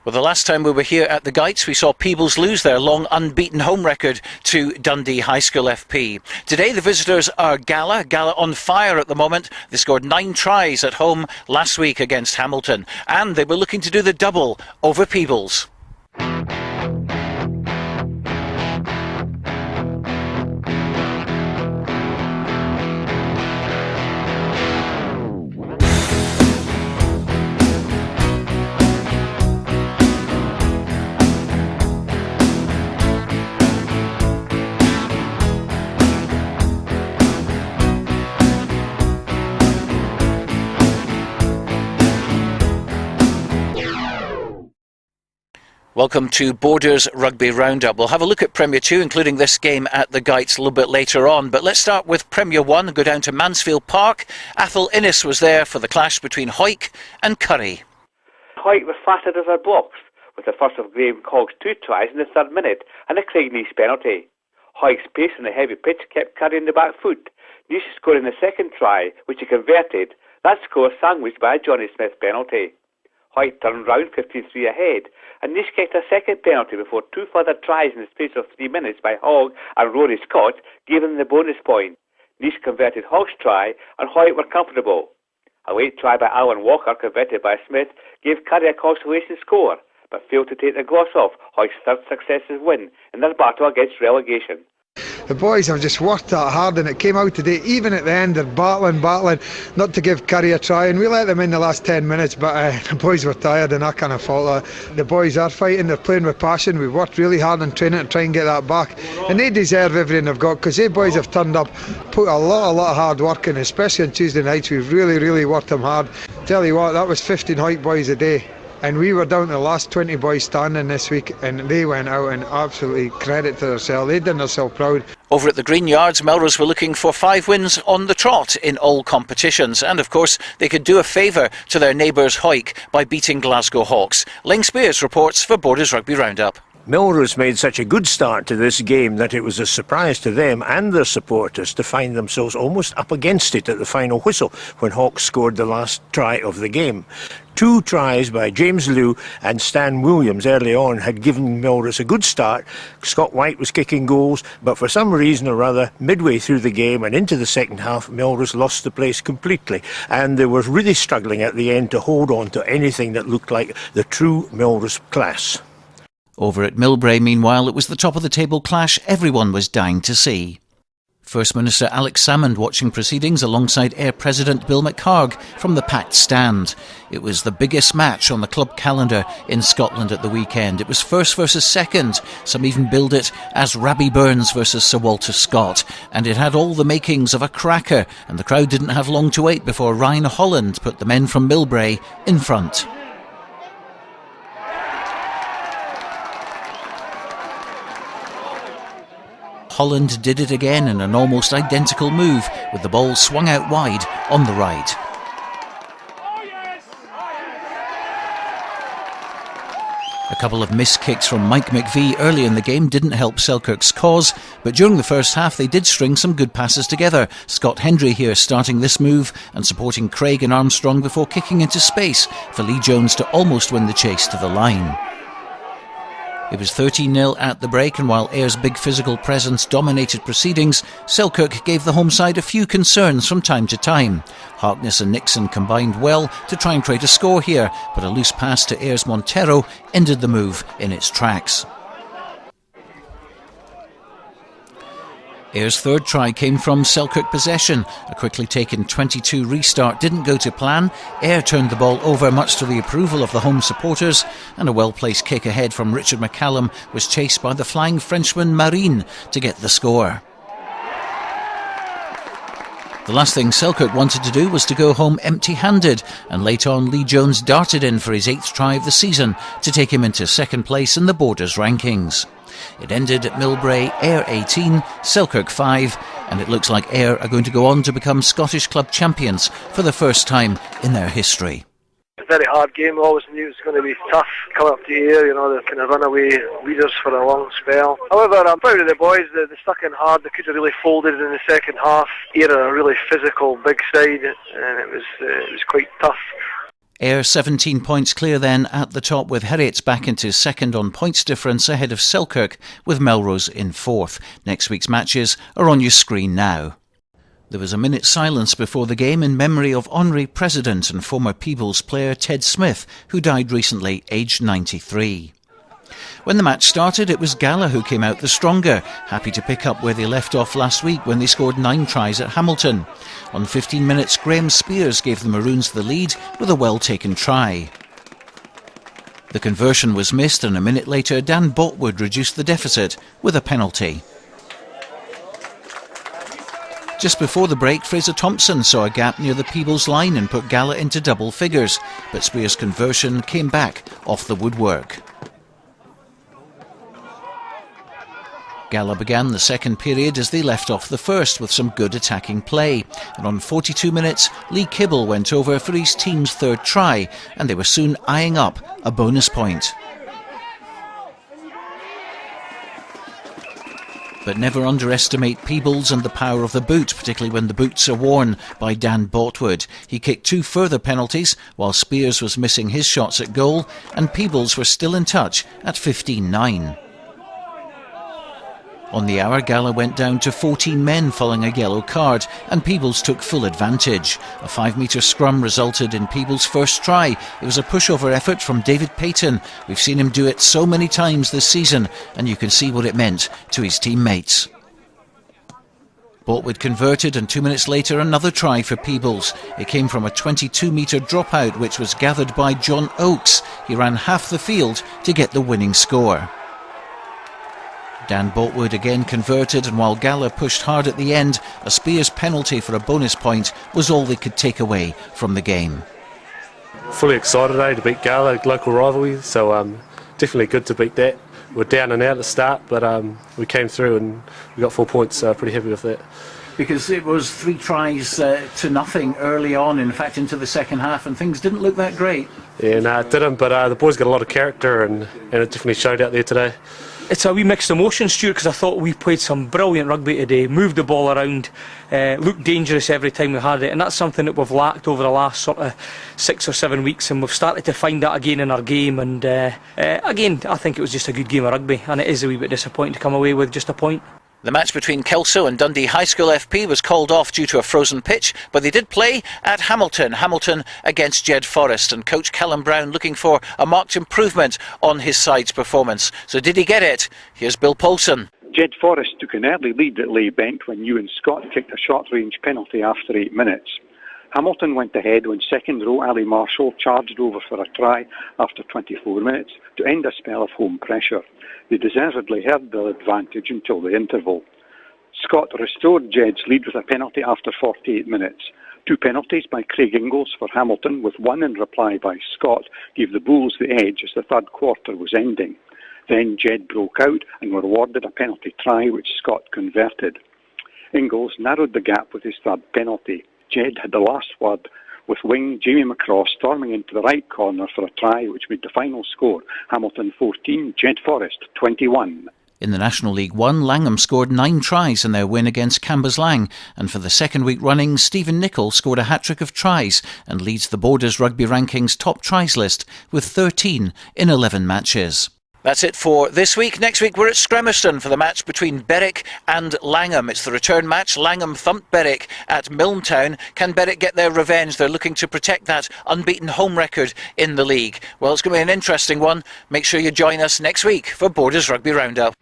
Well, the last time we were here at the Gites, we saw Peebles lose their long unbeaten home record to Dundee High School FP. Today, the visitors are Gala. Gala on fire at the moment. They scored 9 tries at home last week against Hamilton, and they were looking to do the double over Peebles. Welcome to Borders Rugby Roundup. We'll have a look at Premier 2, including this game at the Gites a little bit later on. But let's start with Premier 1 and go down to Mansfield Park. Atholl Innes was there for the clash between Hawick and Curry. Hawick was flattered as a box, with the first of Graham Cogg's 2 tries in the 3rd minute and a Craig Nice penalty. Hawick's pace on the heavy pitch kept Curry in the back foot. Nice scoring the 2nd try, which he converted. That score sandwiched by a Johnny Smith penalty. Hawick turned round 15-3 ahead, and Nice kicked a 2nd penalty before 2 further tries in the space of 3 minutes by Hogg and Rory Scott gave them the bonus point. Nice converted Hogg's try, and Hawick were comfortable. A late try by Alan Walker, converted by Smith, gave Curry a consolation score, but failed to take the gloss off Hawick's 3rd successive win in their battle against relegation. The boys have just worked that hard, and it came out today. Even at the end, they're battling not to give Curry a try, and we let them in the last 10 minutes, but the boys were tired, and I can't fault that. The boys are fighting, they're playing with passion. We've worked really hard in training to try and get that back, and they deserve everything they've got, because they boys have turned up, put a lot of hard work in, especially on Tuesday nights. We've really worked them hard. Tell you what, that was 15 Hawick boys a day. And we were down to the last 20 boys standing this week, and they went out and absolutely credit to themselves. They did themselves proud. Over at the Green Yards, Melrose were looking for 5 wins on the trot in all competitions. And of course, they could do a favour to their neighbours Hawick by beating Glasgow Hawks. Laing Speirs reports for Borders Rugby Roundup. Melrose made such a good start to this game that it was a surprise to them and their supporters to find themselves almost up against it at the final whistle when Hawks scored the last try of the game. 2 tries by James Liu and Stan Williams early on had given Melrose a good start. Scott White was kicking goals, but for some reason or other, midway through the game and into the second half, Melrose lost the place completely, and they were really struggling at the end to hold on to anything that looked like the true Melrose class. Over at Millbrae, meanwhile, it was the top-of-the-table clash everyone was dying to see. First Minister Alex Salmond watching proceedings alongside Ayr President Bill McHarg from the packed stand. It was the biggest match on the club calendar in Scotland at the weekend. It was first versus second. Some even billed it as Rabbie Burns versus Sir Walter Scott. And it had all the makings of a cracker, and the crowd didn't have long to wait before Ryan Holland put the men from Millbrae in front. Holland did it again in an almost identical move, with the ball swung out wide on the right. A couple of missed kicks from Mike McVie early in the game didn't help Selkirk's cause, but during the first half they did string some good passes together. Scott Hendry here starting this move and supporting Craig and Armstrong before kicking into space for Lee Jones to almost win the chase to the line. It was 13-0 at the break, and while Ayr's big physical presence dominated proceedings, Selkirk gave the home side a few concerns from time to time. Harkness and Nixon combined well to try and create a score here, but a loose pass to Ayr's Montero ended the move in its tracks. Ayr's 3rd try came from Selkirk possession. A quickly taken 22 restart didn't go to plan. Ayr turned the ball over much to the approval of the home supporters, and a well-placed kick ahead from Richard McCallum was chased by the flying Frenchman Marine to get the score. The last thing Selkirk wanted to do was to go home empty-handed, and late on Lee Jones darted in for his 8th try of the season to take him into 2nd place in the Borders rankings. It ended at Millbrae, Ayr 18, Selkirk 5, and it looks like Ayr are going to go on to become Scottish club champions for the first time in their history. A very hard game. We always knew it was going to be tough coming up to Ayr, the kind of runaway leaders for a long spell. However, I'm proud of the boys. They stuck in hard. They could have really folded in the second half. Ayr are a really physical, big side, and it was quite tough. Ayr 17 points clear then at the top, with Heriots back into second on points difference ahead of Selkirk, with Melrose in fourth. Next week's matches are on your screen now. There was a minute's silence before the game in memory of honorary president and former Peebles player Ted Smith, who died recently, aged 93. When the match started, it was Gala who came out the stronger, happy to pick up where they left off last week when they scored 9 tries at Hamilton. On 15 minutes, Speirs gave the Maroons the lead with a well-taken try. The conversion was missed, and a minute later Dan Botwood reduced the deficit with a penalty. Just before the break, Fraser Thompson saw a gap near the Peebles line and put Gala into double figures, but Speirs' conversion came back off the woodwork. Gala began the second period as they left off the first with some good attacking play, and on 42 minutes Lee Kibble went over for his team's third try, and they were soon eyeing up a bonus point. But never underestimate Peebles and the power of the boot, particularly when the boots are worn by Dan Botwood. He kicked 2 further penalties while Speirs was missing his shots at goal, and Peebles were still in touch at 15-9. On the hour, Gala went down to 14 men following a yellow card, and Peebles took full advantage. A 5-metre scrum resulted in Peebles' first try. It was a pushover effort from David Payton. We've seen him do it so many times this season, and you can see what it meant to his teammates. Botwood converted, and 2 minutes later another try for Peebles. It came from a 22-metre dropout, which was gathered by John Oakes. He ran half the field to get the winning score. Dan Botwood again converted, and while Gala pushed hard at the end, a Speirs penalty for a bonus point was all they could take away from the game. Fully excited to beat Gala, local rivalry, so definitely good to beat that. We're down and out at the start, but we came through and we got 4 points, pretty happy with that. Because it was 3 tries to nothing early on, in fact into the second half, and things didn't look that great. Yeah, no, it didn't, but the boys got a lot of character, and it definitely showed out there today. It's a wee mixed emotion, Stuart, because I thought we played some brilliant rugby today, moved the ball around, looked dangerous every time we had it, and that's something that we've lacked over the last sort of 6 or 7 weeks, and we've started to find that again in our game, and again, I think it was just a good game of rugby, and it is a wee bit disappointing to come away with just a point. The match between Kelso and Dundee High School FP was called off due to a frozen pitch, but they did play at Hamilton against Jed Forest, and coach Callum Brown looking for a marked improvement on his side's performance. So did he get it? Here's Bill Polson. Jed Forest took an early lead at Laing Bent when Ewan Scott kicked a short-range penalty after 8 minutes. Hamilton went ahead when second-row Ali Marshall charged over for a try after 24 minutes to end a spell of home pressure. They deservedly held their advantage until the interval. Scott restored Jed's lead with a penalty after 48 minutes. 2 penalties by Craig Ingalls for Hamilton, with 1 in reply by Scott, gave the Bulls the edge as the third quarter was ending. Then Jed broke out and were awarded a penalty try, which Scott converted. Ingalls narrowed the gap with his third penalty. Jed had the last word, with wing Jamie McCraw storming into the right corner for a try which made the final score Hamilton 14, Jed Forest 21. In the National League One, Langham scored 9 tries in their win against Cambuslang, and for the second week running, Stephen Nicol scored a hat-trick of tries and leads the Borders Rugby Rankings top tries list with 13 in 11 matches. That's it for this week. Next week we're at Scramerston for the match between Berwick and Langham. It's the return match. Langham thumped Berwick at Milntown. Can Berwick get their revenge? They're looking to protect that unbeaten home record in the league. Well, it's going to be an interesting one. Make sure you join us next week for Borders Rugby Roundup.